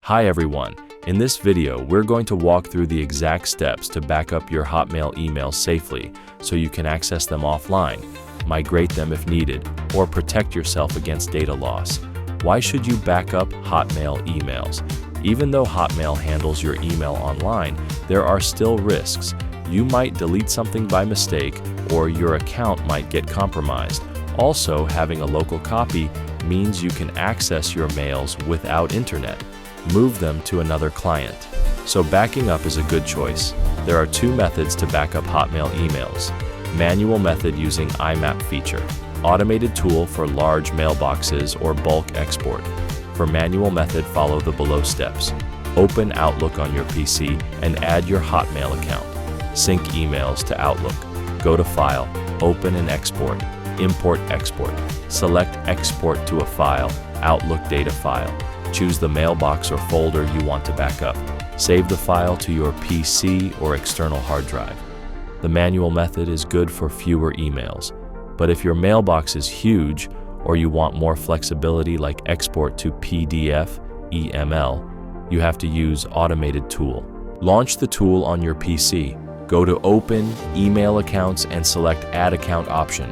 Hi everyone, in this video we're going to walk through the exact steps to back up your Hotmail emails safely so you can access them offline, migrate them if needed, or protect yourself against data loss. Why should you back up Hotmail emails? Even though Hotmail handles your email online, there are still risks. You might delete something by mistake, or your account might get compromised. Also, having a local copy means you can access your mails without internet. Move them to another client. So backing up is a good choice. There are two methods to back up Hotmail emails. Manual method using IMAP feature. Automated tool for large mailboxes or bulk export. For manual method, follow the below steps. Open Outlook on your PC and add your Hotmail account. Sync emails to Outlook. Go to File, Open and Export. Import Export. Select Export to a file, Outlook data file. Choose the mailbox or folder you want to back up. Save the file to your PC or external hard drive. The manual method is good for fewer emails, but if your mailbox is huge or you want more flexibility like export to PDF, EML, you have to use Automated Tool. Launch the tool on your PC. Go to Open, Email Accounts and select Add Account option.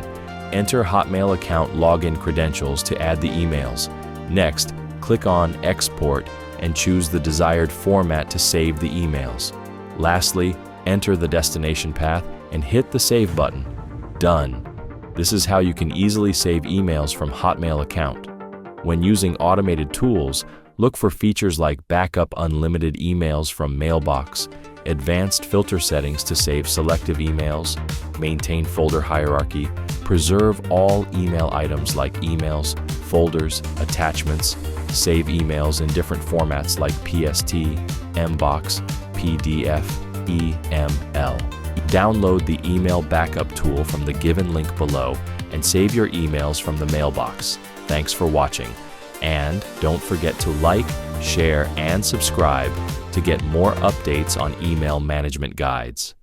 Enter Hotmail account login credentials to add the emails. Next, click on Export and choose the desired format to save the emails. Lastly, enter the destination path and hit the Save button. Done. This is how you can easily save emails from Hotmail account. When using automated tools, look for features like Backup Unlimited Emails from Mailbox, advanced filter settings to save selective emails, maintain folder hierarchy, preserve all email items like emails, folders, attachments, save emails in different formats like PST, MBOX, PDF, EML. Download the Email Backup Tool from the given link below and save your emails from the mailbox. Thanks for watching. And don't forget to like, share, and subscribe to get more updates on email management guides.